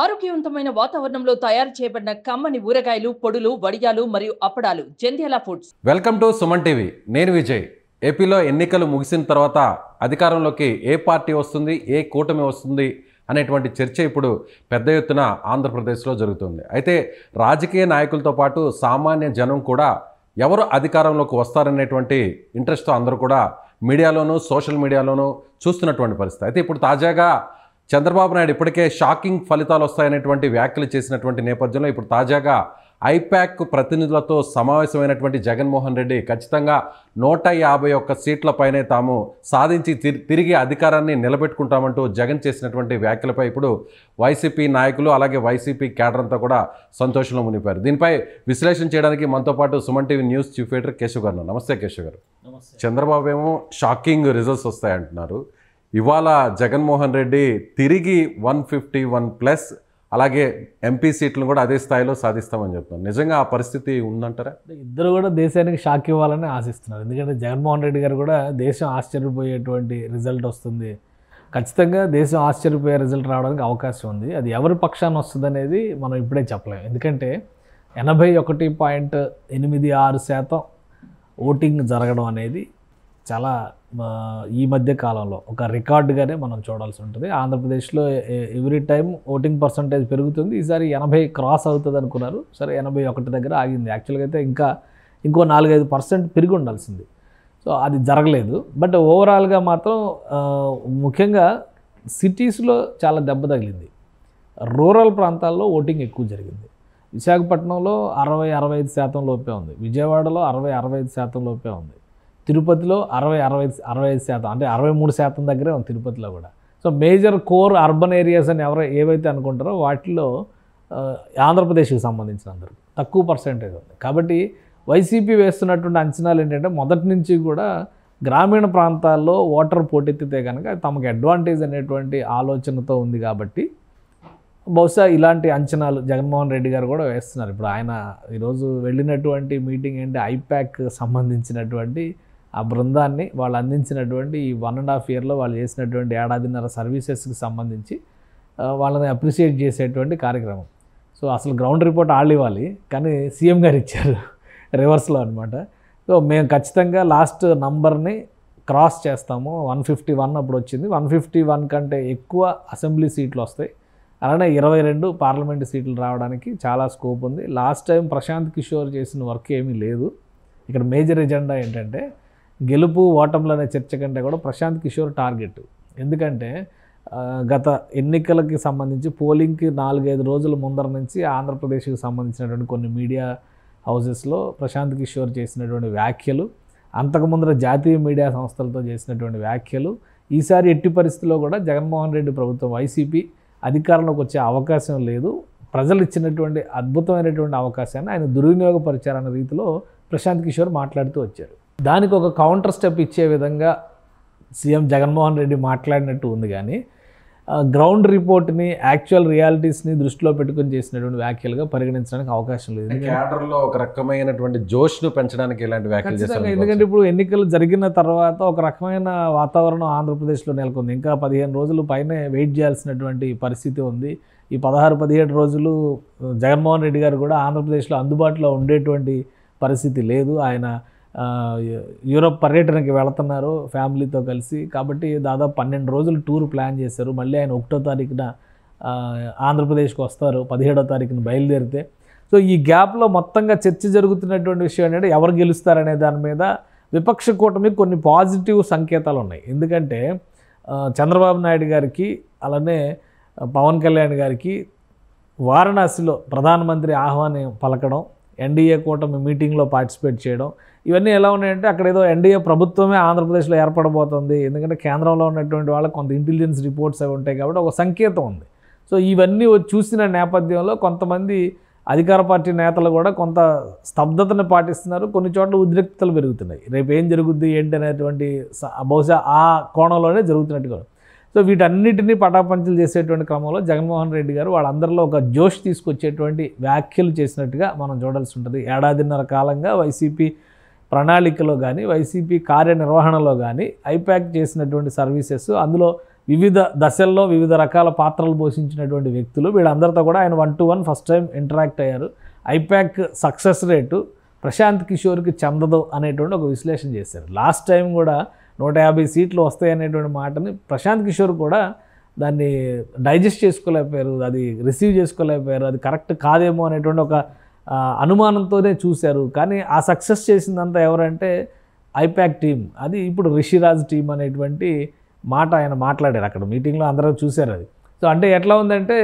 ఆరోగ్యవంతమైన వాతావరణంలో తయారు చేయబడిన కమ్మని ఊరగాయలు, పొడులు, వడియాలు మరియు అప్పడాలు Jandhyala foods. Welcome to Suman TV. నేను విజయ్. ఏపీలో ఎన్నికలు ముగిసిన తర్వాత అధికారంలోకి ఏ పార్టీ వస్తుంది, ఏ కూటమి వస్తుంది అనేటువంటి చర్చ ఇప్పుడు పెద్ద ఎత్తున ఆంధ్రప్రదేశ్లో జరుగుతుంది. అయితే రాజకీయ నాయకులతో పాటు సామాన్య జనం కూడా ఎవరు అధికారంలోకి వస్తారనేటువంటి ఇంట్రెస్ట్తో అందరూ కూడా మీడియాలోనూ సోషల్ మీడియాలోనూ చూస్తున్నటువంటి పరిస్థితి. అయితే ఇప్పుడు తాజాగా చంద్రబాబు నాయుడు ఇప్పటికే షాకింగ్ ఫలితాలు వస్తాయనేటువంటి వ్యాఖ్యలు చేసినటువంటి నేపథ్యంలో ఇప్పుడు తాజాగా ఐపాక్ ప్రతినిధులతో సమావేశమైనటువంటి జగన్మోహన్ రెడ్డి ఖచ్చితంగా 151 సీట్లపైనే తాము సాధించి తిరిగి అధికారాన్ని నిలబెట్టుకుంటామంటూ జగన్ చేసినటువంటి వ్యాఖ్యలపై ఇప్పుడు వైసీపీ నాయకులు అలాగే వైసీపీ క్యాడర్ అంతా కూడా సంతోషంలో మునిపారు. దీనిపై విశ్లేషణ చేయడానికి మనతో పాటు Suman TV news chief editor Keshav గారు. నమస్తే కేశవ్ గారు. చంద్రబాబు ఏమో షాకింగ్ రిజల్ట్స్ వస్తాయంటున్నారు. ఇవాళ జగన్మోహన్ రెడ్డి తిరిగి 151+ అలాగే ఎంపీ సీట్లను కూడా అదే స్థాయిలో సాధిస్తామని చెప్తున్నారు. నిజంగా ఆ పరిస్థితి ఉందంటారా? ఇద్దరు కూడా దేశానికి షాక్ ఇవ్వాలని ఆశిస్తున్నారు. ఎందుకంటే జగన్మోహన్ రెడ్డి గారు కూడా దేశం ఆశ్చర్యపోయేటువంటి రిజల్ట్ వస్తుంది, ఖచ్చితంగా దేశం ఆశ్చర్యపోయే రిజల్ట్ రావడానికి అవకాశం ఉంది. అది ఎవరి పక్షాన వస్తుంది అనేది మనం ఇప్పుడే చెప్పలేము. ఎందుకంటే 81.86% ఓటింగ్ జరగడం అనేది చాలా ఈ మధ్య కాలంలో ఒక రికార్డుగానే మనం చూడాల్సి ఉంటుంది. ఆంధ్రప్రదేశ్లో ఎవ్రీ టైం ఓటింగ్ పర్సంటేజ్ పెరుగుతుంది. ఈసారి 80 క్రాస్ అవుతుంది అనుకున్నారు, సరే 81 దగ్గర ఆగింది. యాక్చువల్గా అయితే ఇంకో 4-5% పెరిగి ఉండాల్సింది. సో అది జరగలేదు. బట్ ఓవరాల్గా మాత్రం ముఖ్యంగా సిటీస్లో చాలా దెబ్బ తగిలింది. రూరల్ ప్రాంతాల్లో ఓటింగ్ ఎక్కువ జరిగింది. విశాఖపట్నంలో 60-65% లోపే ఉంది. విజయవాడలో 60-65% లోపే ఉంది. తిరుపతిలో 60-65% అంటే 63% దగ్గరే ఉంది తిరుపతిలో కూడా. So major core urban areas అని ఏవైతే అనుకుంటారో వాటిలో ఆంధ్రప్రదేశ్కి సంబంధించిన అందరూ తక్కువ పర్సెంటేజ్ ఉంది. కాబట్టి వైసీపీ వేస్తున్నటువంటి అంచనాలు ఏంటంటే మొదటి నుంచి కూడా గ్రామీణ ప్రాంతాల్లో ఓటర్ పోటెత్తితే కనుక తమకు అడ్వాంటేజ్ అనేటువంటి ఆలోచనతో ఉంది. కాబట్టి బహుశా ఇలాంటి అంచనాలు జగన్మోహన్ రెడ్డి గారు కూడా వేస్తున్నారు. ఇప్పుడు ఆయన ఈరోజు వెళ్ళినటువంటి మీటింగ్ ఏంటి, ఐపాక్ సంబంధించినటువంటి ఆ బృందాన్ని వాళ్ళు అందించినటువంటి ఈ 1.5 ఇయర్లో వాళ్ళు చేసినటువంటి ఏడాదిన్నర సర్వీసెస్కి సంబంధించి వాళ్ళని అప్రిషియేట్ చేసేటువంటి కార్యక్రమం. సో అసలు గ్రౌండ్ రిపోర్ట్ వాళ్ళు ఇవ్వాలి, కానీ సీఎం గారు ఇచ్చారు రివర్స్లో అనమాట. సో మేము ఖచ్చితంగా లాస్ట్ నంబర్ని క్రాస్ చేస్తాము. 151 అప్పుడు వచ్చింది. 151 కంటే ఎక్కువ అసెంబ్లీ సీట్లు వస్తాయి, అలానే 22 పార్లమెంటు సీట్లు రావడానికి చాలా స్కోప్ ఉంది. లాస్ట్ టైం ప్రశాంత్ కిషోర్ చేసిన వర్క్ ఏమీ లేదు. ఇక్కడ మేజర్ ఎజెండా ఏంటంటే గెలుపు ఓటములు అనే చర్చ కంటే కూడా ప్రశాంత్ కిషోర్ టార్గెట్. ఎందుకంటే గత ఎన్నికలకి సంబంధించి పోలింగ్కి 4-5 రోజుల ముందర నుంచి ఆంధ్రప్రదేశ్కి సంబంధించినటువంటి కొన్ని మీడియా హౌసెస్లో ప్రశాంత్ కిషోర్ చేసినటువంటి వ్యాఖ్యలు, అంతకుముందర జాతీయ మీడియా సంస్థలతో చేసినటువంటి వ్యాఖ్యలు, ఈసారి ఎట్టి పరిస్థితుల్లో కూడా జగన్మోహన్ రెడ్డి ప్రభుత్వం వైసీపీ అధికారంలోకి వచ్చే అవకాశం లేదు, ప్రజలు ఇచ్చినటువంటి అద్భుతమైనటువంటి అవకాశాన్ని ఆయన దుర్వినియోగపరిచారన్న రీతిలో ప్రశాంత్ కిషోర్ మాట్లాడుతూ వచ్చారు. దానికి ఒక కౌంటర్ స్టెప్ ఇచ్చే విధంగా సీఎం జగన్మోహన్ రెడ్డి మాట్లాడినట్టు ఉంది, కానీ గ్రౌండ్ రిపోర్ట్ని యాక్చువల్ రియాలిటీస్ని దృష్టిలో పెట్టుకుని చేసినటువంటి వ్యాఖ్యలుగా పరిగణించడానికి అవకాశం లేదు. క్యాడర్లో ఒక రకమైనటువంటి జోష్ను పెంచడానికి ఇలాంటి వ్యాఖ్యలు చేస్తారు. ఎందుకంటే ఇప్పుడు ఎన్నికలు జరిగిన తర్వాత ఒక రకమైన వాతావరణం ఆంధ్రప్రదేశ్లో నెలకొంది. ఇంకా 15 రోజులు పైనే వెయిట్ చేయాల్సినటువంటి పరిస్థితి ఉంది. ఈ 16-17 రోజులు జగన్మోహన్ రెడ్డి గారు కూడా ఆంధ్రప్రదేశ్లో అందుబాటులో ఉండేటువంటి పరిస్థితి లేదు. ఆయన యూరోప్ పర్యటనకి వెళుతున్నారు ఫ్యామిలీతో కలిసి. కాబట్టి దాదాపు 12 రోజులు టూర్ ప్లాన్ చేశారు. మళ్ళీ ఆయన 1వ తారీఖున ఆంధ్రప్రదేశ్కి వస్తారు, 17వ తారీఖున బయలుదేరితే. సో ఈ గ్యాప్లో మొత్తంగా చర్చ జరుగుతున్నటువంటి విషయం ఏంటంటే ఎవరు గెలుస్తారనే దాని మీద విపక్ష కూటమి కొన్ని పాజిటివ్ సంకేతాలు ఉన్నాయి. ఎందుకంటే చంద్రబాబు నాయుడు గారికి అలానే పవన్ కళ్యాణ్ గారికి వారణాసిలో ప్రధానమంత్రి ఆహ్వానం పలకడం, ఎన్డీఏ కూటమి మీటింగ్లో పార్టిసిపేట్ చేయడం, ఇవన్నీ ఎలా ఉన్నాయంటే అక్కడ ఏదో ఎన్డీఏ ప్రభుత్వమే ఆంధ్రప్రదేశ్లో ఏర్పడబోతుంది. ఎందుకంటే కేంద్రంలో ఉన్నటువంటి వాళ్ళకి కొంత ఇంటెలిజెన్స్ రిపోర్ట్స్ అవి ఉంటాయి కాబట్టి ఒక సంకేతం ఉంది. సో ఇవన్నీ చూసిన నేపథ్యంలో కొంతమంది అధికార పార్టీ నేతలు కూడా కొంత స్తబ్దతను పాటిస్తున్నారు. కొన్ని చోట్ల ఉద్రిక్తతలు పెరుగుతున్నాయి. రేపు ఏం జరుగుద్ది ఏంటి అనేటువంటి బహుశా ఆ కోణంలోనే జరుగుతున్నట్టుగా. సో వీటన్నిటినీ పటాపంచలు చేసేటువంటి క్రమంలో జగన్మోహన్ రెడ్డి గారు వాళ్ళందరిలో ఒక జోష్ తీసుకొచ్చేటువంటి వ్యాఖ్యలు చేసినట్టుగా మనం చూడాల్సి ఉంటుంది. ఏడాదిన్నర కాలంగా వైసీపీ ప్రణాళికలో కానీ వైసీపీ కార్యనిర్వహణలో కానీ ఐపాక్ చేసినటువంటి సర్వీసెస్, అందులో వివిధ దశల్లో వివిధ రకాల పాత్రలు పోషించినటువంటి వ్యక్తులు. వీళ్ళందరితో కూడా ఆయన 1-to-1 ఫస్ట్ టైం ఇంటరాక్ట్ అయ్యారు. ఐపాక్ సక్సెస్ రేటు ప్రశాంత్ కిషోర్కి చెందదు అనేటువంటి ఒక విశ్లేషణ చేశారు. లాస్ట్ టైం కూడా 150 సీట్లు వస్తాయి అనేటువంటి మాటని ప్రశాంత్ కిషోర్ కూడా దాన్ని డైజెస్ట్ చేసుకోలేకపోయారు, అది రిసీవ్ చేసుకోలేకపోయారు, అది కరెక్ట్ కాదేమో అనేటువంటి ఒక అనుమానంతోనే చూశారు. కానీ ఆ సక్సెస్ చేసిందంతా ఎవరంటే ఐపాక్ టీం. అది ఇప్పుడు రిషిరాజ్ టీం అనేటువంటి మాట ఆయన మాట్లాడారు అక్కడ మీటింగ్లో, అందరూ చూశారు అది. సో అంటే ఎట్లా ఉందంటే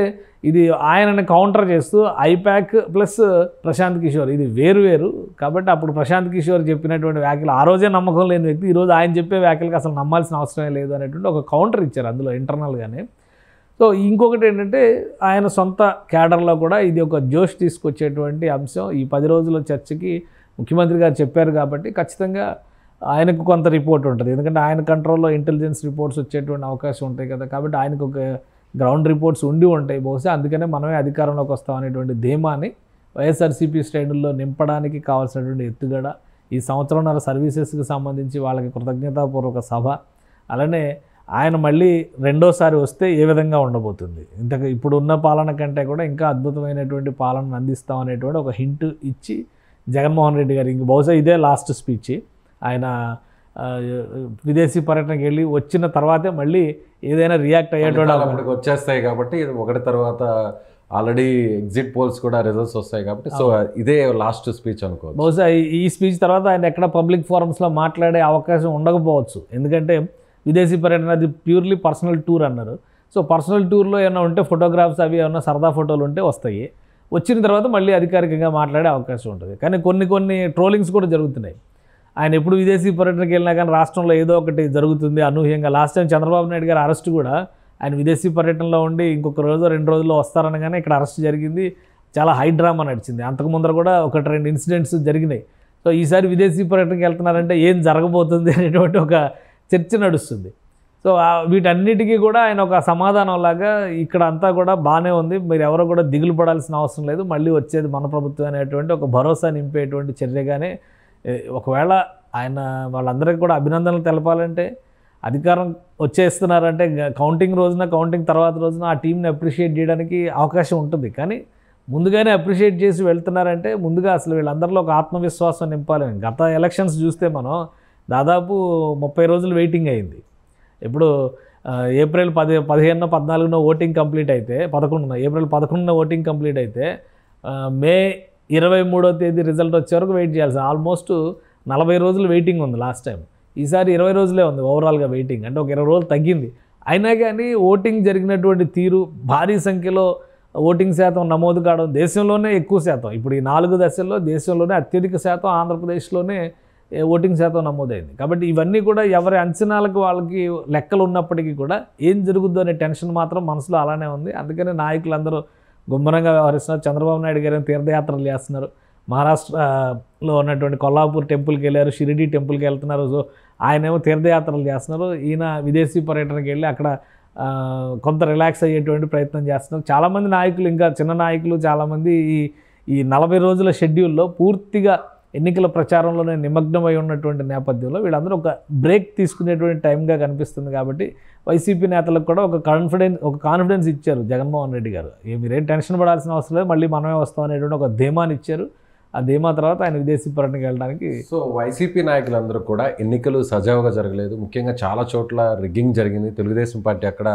ఇది ఆయనని కౌంటర్ చేస్తూ ఐపాక్ ప్లస్ ప్రశాంత్ కిషోర్ ఇది వేరు. కాబట్టి అప్పుడు ప్రశాంత్ కిషోర్ చెప్పినటువంటి వ్యాఖ్యలు ఆ రోజే నమ్మకం లేని వ్యక్తి ఈరోజు ఆయన చెప్పే వ్యాఖ్యలకు అసలు నమ్మాల్సిన అవసరమే లేదు అనేటువంటి ఒక కౌంటర్ ఇచ్చారు అందులో ఇంటర్నల్గానే. సో ఇంకొకటి ఏంటంటే ఆయన సొంత క్యాడర్లో కూడా ఇది ఒక జోష్ తీసుకొచ్చేటువంటి అంశం. ఈ 10 రోజుల చర్చకి ముఖ్యమంత్రి గారు చెప్పారు కాబట్టి ఖచ్చితంగా ఆయనకు కొంత రిపోర్ట్ ఉంటుంది. ఎందుకంటే ఆయన కంట్రోల్లో ఇంటెలిజెన్స్ రిపోర్ట్స్ వచ్చేటువంటి అవకాశం ఉంటాయి కదా. కాబట్టి ఆయనకు ఒక గ్రౌండ్ రిపోర్ట్స్ ఉండి ఉంటాయి బహుశా. అందుకనే మనమే అధికారంలోకి వస్తాం అనేటువంటి ధీమాని వైఎస్ఆర్సీపీ శ్రేణుల్లో నింపడానికి కావాల్సినటువంటి ఎత్తుగడ, ఈ సంవత్సరంన్నర సర్వీసెస్కి సంబంధించి వాళ్ళకి కృతజ్ఞతాపూర్వక సభ, అలానే ఆయన మళ్ళీ రెండోసారి వస్తే ఏ విధంగా ఉండబోతుంది, ఇప్పుడు ఉన్న పాలన కంటే కూడా ఇంకా అద్భుతమైనటువంటి పాలనను అందిస్తాం అనేటువంటి ఒక హింట్ ఇచ్చి జగన్మోహన్ రెడ్డి గారు ఇంక బహుశా ఇదే లాస్ట్ స్పీచ్. ఆయన విదేశీ పర్యటనకి వెళ్ళి వచ్చిన తర్వాతే మళ్ళీ ఏదైనా రియాక్ట్ అయ్యేటువంటి వచ్చేస్తాయి కాబట్టి ఒకటి తర్వాత ఆల్రెడీ ఎగ్జిట్ పోల్స్ కూడా రిజల్ట్స్ వస్తాయి కాబట్టి సో ఇదే లాస్ట్ స్పీచ్ అనుకో. బహుశా ఈ స్పీచ్ తర్వాత ఆయన ఎక్కడ పబ్లిక్ ఫోరమ్స్లో మాట్లాడే అవకాశం ఉండకపోవచ్చు. ఎందుకంటే విదేశీ పర్యటన అది ప్యూర్లీ పర్సనల్ టూర్ అన్నారు. సో పర్సనల్ టూర్లో ఏమైనా ఉంటే ఫోటోగ్రాఫ్స్ అవి ఏమైనా సరదా ఫోటోలు ఉంటే వస్తాయి, వచ్చిన తర్వాత మళ్ళీ అధికారికంగా మాట్లాడే అవకాశం ఉంటుంది. కానీ కొన్ని ట్రోలింగ్స్ కూడా జరుగుతున్నాయి. ఆయన ఎప్పుడు విదేశీ పర్యటనకి వెళ్ళినా కానీ రాష్ట్రంలో ఏదో ఒకటి జరుగుతుంది అనూహ్యంగా. లాస్ట్ టైం చంద్రబాబు నాయుడు గారు అరెస్ట్ కూడా ఆయన విదేశీ పర్యటనలో ఉండి ఇంకొక రోజు 2 రోజుల్లో వస్తారనగానే ఇక్కడ అరెస్ట్ జరిగింది. చాలా హై డ్రామా నడిచింది. అంతకు ముందర కూడా 1-2 ఇన్సిడెంట్స్ జరిగినాయి. సో ఈసారి విదేశీ పర్యటనకి వెళ్తున్నారంటే ఏం జరగబోతుంది అనేటువంటి ఒక చర్చ నడుస్తుంది. సో వీటన్నిటికీ కూడా ఆయన ఒక సమాధానంలాగా ఇక్కడ అంతా కూడా బాగానే ఉంది, మీరు ఎవరో కూడా దిగులు పడాల్సిన అవసరం లేదు, మళ్ళీ వచ్చేది మన ప్రభుత్వం అనేటువంటి ఒక భరోసా నింపేటువంటి చర్యగానే. ఒకవేళ ఆయన వాళ్ళందరికీ కూడా అభినందనలు తెలపాలంటే అధికారం వచ్చేస్తున్నారంటే కౌంటింగ్ రోజున కౌంటింగ్ తర్వాత రోజున ఆ టీంని అప్రిషియేట్ చేయడానికి అవకాశం ఉంటుంది. కానీ ముందుగానే అప్రిషియేట్ చేసి వెళ్తున్నారంటే ముందుగా అసలు వీళ్ళందరిలో ఒక ఆత్మవిశ్వాసం నింపాలని. గత ఎలక్షన్స్ చూస్తే మనం దాదాపు 30 రోజులు వెయిటింగ్ అయింది. ఇప్పుడు ఏప్రిల్ 15, 14 ఓటింగ్ కంప్లీట్ అయితే 11 ఏప్రిల్ 11 ఓటింగ్ కంప్లీట్ అయితే మే 23వ తేదీ రిజల్ట్ వచ్చే వరకు వెయిట్ చేయాల్సి ఆల్మోస్ట్ 40 రోజులు వెయిటింగ్ ఉంది లాస్ట్ టైం. ఈసారి 20 రోజులే ఉంది ఓవరాల్గా వెయిటింగ్, అంటే ఒక 20 రోజులు తగ్గింది. అయినా కానీ ఓటింగ్ జరిగినటువంటి తీరు, భారీ సంఖ్యలో ఓటింగ్ శాతం నమోదు కావడం, దేశంలోనే ఎక్కువ శాతం, ఇప్పుడు ఈ 4 దశల్లో దేశంలోనే అత్యధిక శాతం ఆంధ్రప్రదేశ్లోనే ఓటింగ్ శాతం నమోదైంది. కాబట్టి ఇవన్నీ కూడా ఎవరి అంచనాలకు వాళ్ళకి లెక్కలు ఉన్నప్పటికీ కూడా ఏం జరుగుద్దో అనే టెన్షన్ మాత్రం మనసులో అలానే ఉంది. అందుకనే నాయకులందరూ గుమ్మరంగా వ్యవహరిస్తున్నారు. చంద్రబాబు నాయుడు గారు తీర్థయాత్రలు చేస్తున్నారు. మహారాష్ట్రలో ఉన్నటువంటి కొల్లాపూర్ టెంపుల్కి వెళ్ళారు, షిరిడి టెంపుల్కి వెళ్తున్నారు. సో ఆయనేమో తీర్థయాత్రలు చేస్తున్నారు, ఈయన విదేశీ పర్యటనకి వెళ్ళి అక్కడ కొంత రిలాక్స్ అయ్యేటువంటి ప్రయత్నం చేస్తున్నారు. చాలామంది నాయకులు, ఇంకా చిన్న నాయకులు చాలామంది ఈ 40 రోజుల షెడ్యూల్లో పూర్తిగా ఎన్నికల ప్రచారంలోనే నిమగ్నమై ఉన్నటువంటి నేపథ్యంలో వీళ్ళందరూ ఒక బ్రేక్ తీసుకునేటువంటి టైంగా కనిపిస్తుంది. కాబట్టి వైసీపీ నేతలకు కూడా ఒక కాన్ఫిడెన్స్ ఇచ్చారు జగన్మోహన్ రెడ్డి గారు. మీరేం టెన్షన్ పడాల్సిన అవసరం లేదు, మళ్ళీ మనమే వస్తాం అనేటువంటి ఒక ధీమాని ఇచ్చారు. ఆ ధీమా తర్వాత ఆయన విదేశీ పర్యటనకి వెళ్ళడానికి. సో వైసీపీ నాయకులందరూ కూడా ఎన్నికలు సజావుగా జరగలేదు, ముఖ్యంగా చాలా చోట్ల రిగ్గింగ్ జరిగింది, తెలుగుదేశం పార్టీ అక్కడ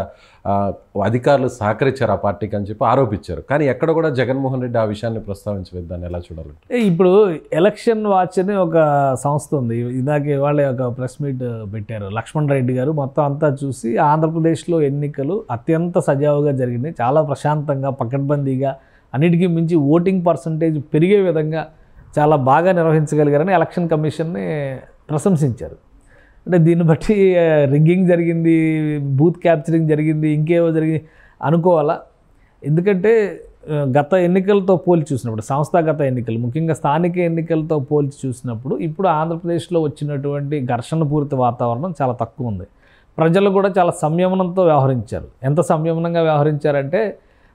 అధికారులు సహకరించారు ఆ పార్టీకి అని చెప్పి ఆరోపించారు. కానీ ఎక్కడ కూడా జగన్మోహన్ రెడ్డి ఆ విషయాన్ని ప్రస్తావించలేదు. దాన్ని ఎలా చూడాలంటే ఇప్పుడు ఎలక్షన్ వాచ్ అని ఒక సంస్థ ఉంది, ఇందాక వాళ్ళే ఒక ప్రెస్ మీట్ పెట్టారు. లక్ష్మణ్ రెడ్డి గారు మొత్తం అంతా చూసి ఆంధ్రప్రదేశ్లో ఎన్నికలు అత్యంత సజావుగా జరిగినాయి, చాలా ప్రశాంతంగా పకడ్బందీగా, అన్నిటికీ మించి ఓటింగ్ పర్సంటేజ్ పెరిగే విధంగా చాలా బాగా నిర్వహించగలిగారని ఎలక్షన్ కమిషన్ని ప్రశంసించారు. అంటే దీన్ని బట్టి రిగ్గింగ్ జరిగింది, బూత్ క్యాప్చరింగ్ జరిగింది, ఇంకేవో జరిగింది అనుకోవాలా. ఎందుకంటే గత ఎన్నికలతో పోల్చి చూసినప్పుడు, సంస్థాగత ఎన్నికలు ముఖ్యంగా స్థానిక ఎన్నికలతో పోల్చి చూసినప్పుడు ఇప్పుడు ఆంధ్రప్రదేశ్లో వచ్చినటువంటి ఘర్షణపూరిత వాతావరణం చాలా తక్కువ ఉంది. ప్రజలు కూడా చాలా సంయమనంతో వ్యవహరించారు. ఎంత సంయమనంగా వ్యవహరించారంటే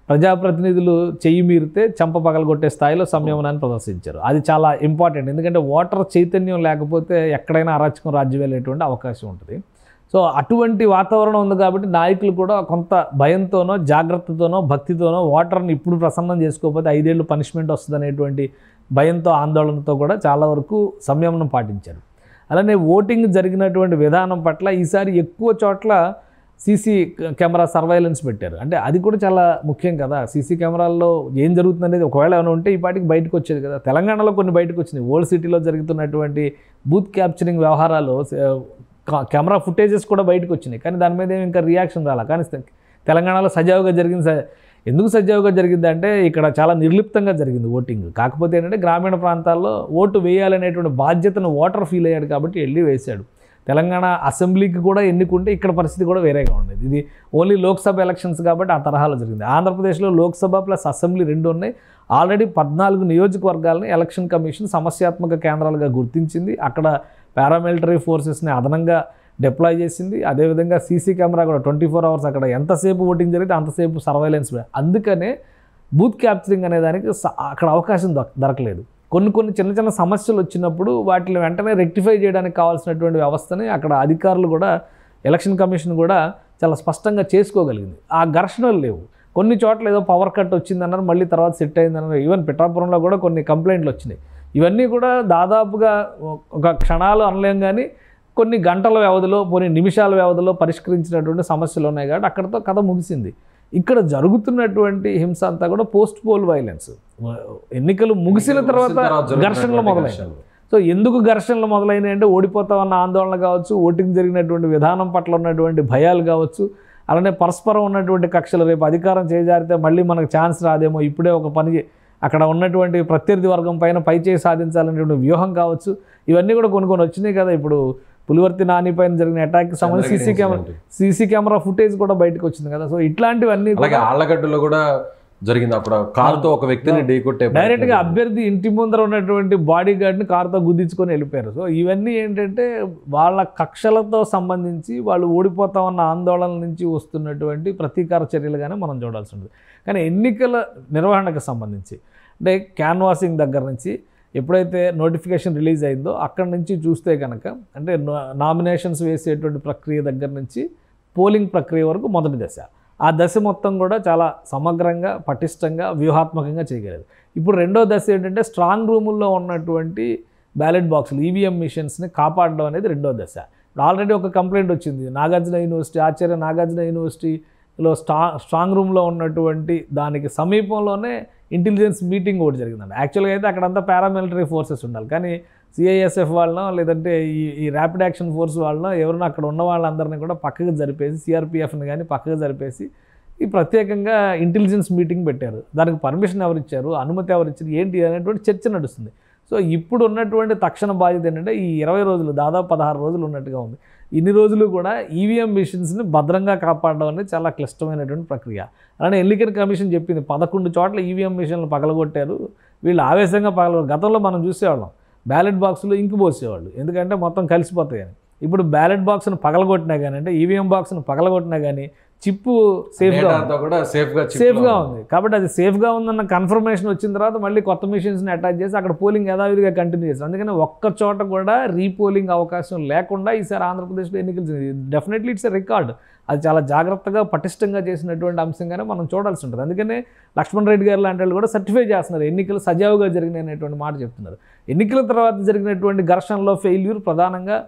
ప్రజాప్రతినిధులు చెయ్యి మీరితే చంప పగలగొట్టే స్థాయిలో సంయమనాన్ని ప్రదర్శించారు. అది చాలా ఇంపార్టెంట్. ఎందుకంటే ఓటర్ చైతన్యం లేకపోతే ఎక్కడైనా అరాచకం రాజ్యం వెళ్ళేటువంటి అవకాశం ఉంటుంది. సో అటువంటి వాతావరణం ఉంది కాబట్టి నాయకులు కూడా కొంత భయంతోనో జాగ్రత్తతోనో భక్తితోనో ఓటర్ని ఇప్పుడు ప్రసన్నం చేసుకోకపోతే 5 ఏళ్ళు పనిష్మెంట్ వస్తుంది అనేటువంటి భయంతో ఆందోళనతో కూడా చాలా వరకు సంయమనం పాటించారు. అలానే ఓటింగ్ జరిగినటువంటి విధానం పట్ల ఈసారి ఎక్కువ చోట్ల సీసీ కెమెరా సర్వైలెన్స్ పెట్టారు. అంటే అది కూడా చాలా ముఖ్యం కదా. సీసీ కెమెరాల్లో ఏం జరుగుతుందనేది ఒకవేళ ఏమైనా ఉంటే ఈ పాటికి బయటకు వచ్చేది కదా. తెలంగాణలో కొన్ని బయటకు వచ్చినాయి. ఓల్డ్ సిటీలో జరుగుతున్నటువంటి బూత్ క్యాప్చరింగ్ వ్యవహారాలు కెమెరా ఫుటేజెస్ కూడా బయటకు వచ్చినాయి. కానీ దాని మీద ఏమి ఇంకా రియాక్షన్ రాలా. కానీ తెలంగాణలో సజావుగా జరిగింది. ఎందుకు సజావుగా జరిగింది అంటే ఇక్కడ చాలా నిర్లిప్తంగా జరిగింది ఓటింగ్. కాకపోతే ఏంటంటే గ్రామీణ ప్రాంతాల్లో ఓటు వేయాలనేటువంటి బాధ్యతను ఓటర్ ఫీల్ అయ్యాడు కాబట్టి వెళ్ళి వేశాడు. తెలంగాణ అసెంబ్లీకి కూడా ఎన్నుకుంటే ఇక్కడ పరిస్థితి కూడా వేరేగా ఉండేది. ఇది ఓన్లీ లోక్సభ ఎలక్షన్స్ కాబట్టి ఆ తరహాలో జరిగింది. ఆంధ్రప్రదేశ్లో లోక్సభ ప్లస్ అసెంబ్లీ 2 ఉన్నాయి. ఆల్రెడీ 14 నియోజకవర్గాలని ఎలక్షన్ కమిషన్ సమస్యాత్మక కేంద్రాలుగా గుర్తించింది. అక్కడ పారామిలిటరీ ఫోర్సెస్ని అదనంగా డిప్లాయ్ చేసింది. అదేవిధంగా సీసీ కెమెరా కూడా 24 అవర్స్ అక్కడ ఎంతసేపు ఓటింగ్ జరిగితే అంతసేపు సర్వైలెన్స్. అందుకనే బూత్ క్యాప్చరింగ్ అనే దానికి అక్కడ అవకాశం దొరకలేదు. కొన్ని చిన్న చిన్న సమస్యలు వచ్చినప్పుడు వాటిని వెంటనే రెక్టిఫై చేయడానికి కావాల్సినటువంటి వ్యవస్థని అక్కడ అధికారులు కూడా ఎలక్షన్ కమిషన్ కూడా చాలా స్పష్టంగా చేసుకోగలిగింది. ఆ ఘర్షణలు లేవు. కొన్ని చోట్ల ఏదో పవర్ కట్ వచ్చిందన్నారు, మళ్ళీ తర్వాత సెట్ అయిందన్నారు. ఈవెన్ పిఠాపురంలో కూడా కొన్ని కంప్లైంట్లు వచ్చినాయి. ఇవన్నీ కూడా దాదాపుగా ఒక క్షణాలు అనలేం, కానీ కొన్ని గంటల వ్యవధిలో కొన్ని నిమిషాల వ్యవధిలో పరిష్కరించినటువంటి సమస్యలు ఉన్నాయి కాబట్టి అక్కడితో కథ ముగిసింది. ఇక్కడ జరుగుతున్నటువంటి హింస అంతా కూడా పోస్ట్ పోల్ వైలెన్స్. ఎన్నికలు ముగిసిన తర్వాత ఘర్షణలు మొదలైనాయి. సో ఎందుకు ఘర్షణలు మొదలైనాయి అంటే ఓడిపోతామన్న ఆందోళన కావచ్చు, ఓటింగ్ జరిగినటువంటి విధానం పట్ల ఉన్నటువంటి భయాలు కావచ్చు, అలానే పరస్పరం ఉన్నటువంటి కక్షలు, రేపు అధికారం చేజారితే మళ్ళీ మనకు ఛాన్స్ రాదేమో, ఇప్పుడే ఒక పని అక్కడ ఉన్నటువంటి ప్రత్యర్థి వర్గం పైన పైచేయి సాధించాలనేటువంటి వ్యూహం కావచ్చు. ఇవన్నీ కూడా కొన్ని వచ్చినాయి కదా. ఇప్పుడు పులివర్తి నాని పైన జరిగిన అటాక్కి సంబంధించి సీసీ కెమెరా ఫుటేజ్ కూడా బయటకు వచ్చింది కదా. సో ఇట్లాంటివన్నీ ఆళ్ళగడ్డలో కూడా జరిగింది. అప్పుడు కారుతో ఒక వ్యక్తిని ఢీకొట్టే డైరెక్ట్గా అభ్యర్థి ఇంటి ముందర ఉన్నటువంటి బాడీ గార్డ్ని కారుతో గుద్దించుకొని వెళ్ళిపోయారు. సో ఇవన్నీ ఏంటంటే వాళ్ళ కక్షలతో సంబంధించి వాళ్ళు ఓడిపోతామన్న ఆందోళన నుంచి వస్తున్నటువంటి ప్రతీకార చర్యలుగానే మనం చూడాల్సి ఉంటుంది. కానీ ఎన్నికల నిర్వహణకు సంబంధించి అంటే క్యాన్వాసింగ్ దగ్గర నుంచి ఎప్పుడైతే నోటిఫికేషన్ రిలీజ్ అయిందో అక్కడి నుంచి చూస్తే కనుక అంటే నామినేషన్స్ వేసేటువంటి ప్రక్రియ దగ్గర నుంచి పోలింగ్ ప్రక్రియ వరకు మొదటి దశ, ఆ దశ మొత్తం కూడా చాలా సమగ్రంగా పటిష్టంగా వ్యూహాత్మకంగా చేయగలదు. ఇప్పుడు రెండో దశ ఏంటంటే స్ట్రాంగ్ రూముల్లో ఉన్నటువంటి బ్యాలెట్ బాక్సులు ఈవీఎం మిషన్స్ని కాపాడడం అనేది రెండో దశ. ఆల్రెడీ ఒక కంప్లైంట్ వచ్చింది. నాగార్జున యూనివర్సిటీ ఆచార్య నాగార్జున యూనివర్సిటీలో స్ట్రాంగ్ రూమ్లో ఉన్నటువంటి దానికి సమీపంలోనే ఇంటెలిజెన్స్ మీటింగ్ ఒకటి జరిగిందండి. యాక్చువల్గా అయితే అక్కడంతా పారామిలిటరీ ఫోర్సెస్ ఉండాలి, కానీ సిఐఎస్ఎఫ్ వాళ్ళనో లేదంటే ఈ ర్యాపిడ్ యాక్షన్ ఫోర్స్ వాళ్ళనో ఎవరైనా అక్కడ ఉన్న వాళ్ళందరినీ కూడా పక్కకు జరిపేసి సిఆర్పిఎఫ్ని కానీ పక్కకు జరిపేసి ఈ ప్రత్యేకంగా ఇంటెలిజెన్స్ మీటింగ్ పెట్టారు. దానికి పర్మిషన్ ఎవరిచ్చారు, అనుమతి ఎవరిచ్చారు, ఏంటి అనేటువంటి చర్చ నడుస్తుంది. సో ఇప్పుడు ఉన్నటువంటి తక్షణ బాధ్యత ఏంటంటే ఈ 20 రోజులు దాదాపు 16 రోజులు ఉన్నట్టుగా ఉంది. ఇన్ని రోజులు కూడా ఈవీఎం మిషన్స్ని భద్రంగా కాపాడడం అనేది చాలా క్లిష్టమైనటువంటి ప్రక్రియ. అలానే ఎన్నికల కమిషన్ చెప్పింది 11 చోట్ల ఈవీఎం మిషన్లు పగలగొట్టారు. వీళ్ళు ఆవేశంగా గతంలో మనం చూసేవాళ్ళం బ్యాలెట్ బాక్సులు ఇంకు పోసేవాళ్ళు, ఎందుకంటే మొత్తం కలిసిపోతాయని. ఇప్పుడు బ్యాలెట్ బాక్స్ను పగలగొట్టినా కానీ అంటే ఈవీఎం బాక్స్ను పగలగొట్టినా కానీ చిప్పు సేఫ్గా ఉంది. కాబట్టి అది సేఫ్గా ఉందన్న కన్ఫర్మేషన్ వచ్చిన తర్వాత మళ్ళీ కొత్త మిషన్స్ని అటాచ్ చేసి అక్కడ పోలింగ్ యథావిధిగా కంటిన్యూ చేస్తారు. అందుకని ఒక్క చోట కూడా రీపోలింగ్ అవకాశం లేకుండా ఈసారి ఆంధ్రప్రదేశ్లో ఎన్నికలు డెఫినెట్లీ ఇట్స్ ఎ రికార్డ్. అది చాలా జాగ్రత్తగా పటిష్టంగా చేసినటువంటి అంశంగానే మనం చూడాల్సి ఉంటుంది. అందుకనే లక్ష్మణ్ రెడ్డి గారు లాంటి వాళ్ళు కూడా సర్టిఫై చేస్తున్నారు ఎన్నికలు సజావుగా జరిగినాయి అనేటువంటి మాట చెప్తున్నారు. ఎన్నికల తర్వాత జరిగినటువంటి ఘర్షణలో ఫెయిల్యూర్ ప్రధానంగా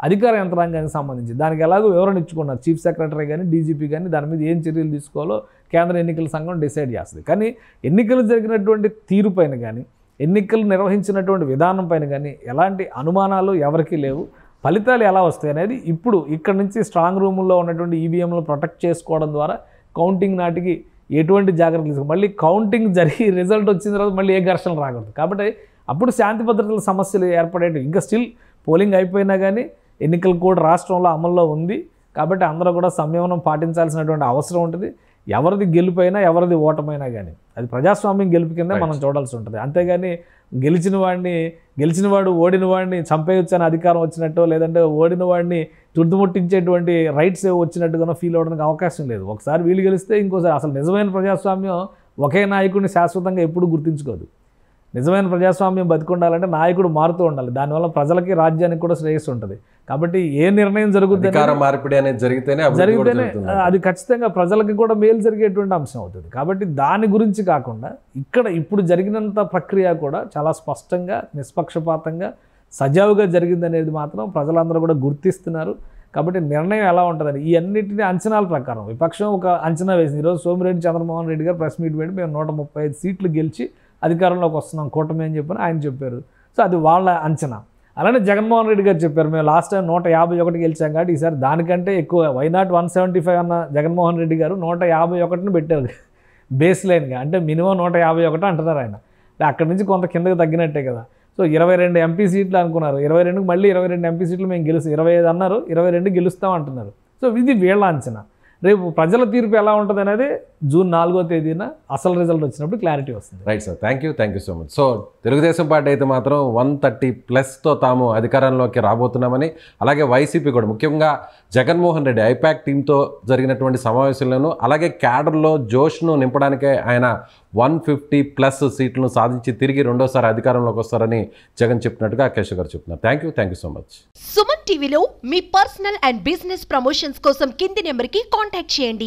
అధికార యంత్రాంగానికి సంబంధించి దానికి ఎలాగో వివరణ ఇచ్చుకున్నారు. చీఫ్ సెక్రటరీ కానీ డీజీపీ కానీ దాని మీద ఏం చర్యలు తీసుకోవాలో కేంద్ర ఎన్నికల సంఘం డిసైడ్ చేస్తుంది. కానీ ఎన్నికలు జరిగినటువంటి తీరుపైన కానీ ఎన్నికలు నిర్వహించినటువంటి విధానం పైన కానీ ఎలాంటి అనుమానాలు ఎవరికీ లేవు. ఫలితాలు ఎలా వస్తాయి అనేది ఇప్పుడు ఇక్కడ నుంచి స్ట్రాంగ్ రూముల్లో ఉన్నటువంటి ఈవీఎంలు ప్రొటెక్ట్ చేసుకోవడం ద్వారా కౌంటింగ్ నాటికి ఎటువంటి జాగ్రత్తలు తీసుకోవాలి. మళ్ళీ కౌంటింగ్ జరిగి రిజల్ట్ వచ్చిన తర్వాత మళ్ళీ ఏ ఘర్షణలు రాకూడదు. కాబట్టి అప్పుడు శాంతి భద్రతల సమస్యలు ఏర్పడేవి. ఇంకా స్టిల్ పోలింగ్ అయిపోయినా కానీ ఎన్నికల కోడ్ రాష్ట్రంలో అమల్లో ఉంది కాబట్టి అందరూ కూడా సంయమనం పాటించాల్సినటువంటి అవసరం ఉంటుంది. ఎవరిది గెలుపైనా ఎవరిది ఓటమైనా కానీ అది ప్రజాస్వామ్యం గెలుపు కింద మనం చూడాల్సి ఉంటుంది. అంతేగాని గెలిచినవాడు ఓడిన వాడిని చంపేయొచ్చు అని అధికారం వచ్చినట్టు లేదంటే ఓడిన వాడిని తుడుముట్టించేటువంటి రైట్స్ వచ్చినట్టుగా ఫీల్ అవ్వడానికి అవకాశం లేదు. ఒకసారి వీళ్ళు గెలిస్తే ఇంకోసారి అసలు నిజమైన ప్రజాస్వామ్యం ఒకే నాయకుడిని శాశ్వతంగా ఎప్పుడు గుర్తించుకోదు. నిజమైన ప్రజాస్వామ్యం బతికుండాలంటే నాయకుడు మారుతూ ఉండాలి. దానివల్ల ప్రజలకి రాజ్యానికి కూడా శ్రేయస్సు ఉంటుంది. కాబట్టి ఏ నిర్ణయం జరుగుతుంది అధికార మార్పిడి అనేది జరిగితేనే అభివృద్ధి కూడా జరిగితేనే జరుగుతుంది. అది ఖచ్చితంగా ప్రజలకు కూడా మేలు జరిగేటువంటి అంశం అవుతుంది. కాబట్టి దాని గురించి కాకుండా ఇక్కడ ఇప్పుడు జరిగినంత ప్రక్రియ కూడా చాలా స్పష్టంగా నిష్పక్షపాతంగా సజావుగా జరిగిందనేది మాత్రం ప్రజలందరూ కూడా గుర్తిస్తున్నారు. కాబట్టి నిర్ణయం ఎలా ఉంటుందని ఈ అన్నింటినీ అంచనాల ప్రకారం విపక్షం ఒక అంచనా వేసింది. ఈరోజు సోమిరెడ్డి చంద్రమోహన్ రెడ్డి గారు ప్రెస్ మీట్ పెట్టి మేము 135 సీట్లు గెలిచి అధికారంలోకి వస్తున్నాం కూటమి అని చెప్పని ఆయన చెప్పారు. సో అది వాళ్ళ అంచనా. అలానే జగన్మోహన్ రెడ్డి గారు చెప్పారు మేము లాస్ట్ టైం 151 గెలిచాం కాబట్టి ఈసారి దానికంటే ఎక్కువ వైనాట్ 175 అన్న జగన్మోహన్ రెడ్డి గారు 151ని పెట్టారు బేస్ లైన్గా. అంటే మినిమం 151 అంటున్నారు ఆయన. అక్కడి నుంచి కొంత కిందకి తగ్గినట్టే కదా. సో 22 ఎంపీ సీట్లు అనుకున్నారు, 22కి మళ్ళీ 22 ఎంపీ సీట్లు మేము 25 అన్నారు, 22 గెలుస్తాం అంటున్నారు. సో ఇది వీళ్ళ అంచనా. రేపు ప్రజల తీర్పు ఎలా ఉంటుంది అనేది జూన్ 4వ తేదీన అసలు రిజల్ట్ వచ్చినప్పుడు క్లారిటీ వస్తుంది. Right sir, thank you so much. So Telugu Desam party అయితే మాత్రం 130+తో తాము అధికారంలోకి రాబోతున్నామని, అలాగే వైసీపీ కూడా ముఖ్యంగా జగన్మోహన్ రెడ్డి ఐపాక్ టీంతో జరిగినటువంటి సమావేశంలోనూ అలాగే క్యాడర్లో జోష్ను నింపడానికే ఆయన 150+ సీట్లను సాధించి తిరిగి రెండోసారి అధికారంలోకి వస్తారని జగన్ చెప్పినట్టుగా కేశవ్ గారు చెప్తున్నారు. Thank you so much. Suman టీవీలో మీ పర్సనల్ అండ్ బిజినెస్ ప్రమోషన్స్ కోసం కింది నెంబర్కి కాంటాక్ట్ చేయండి.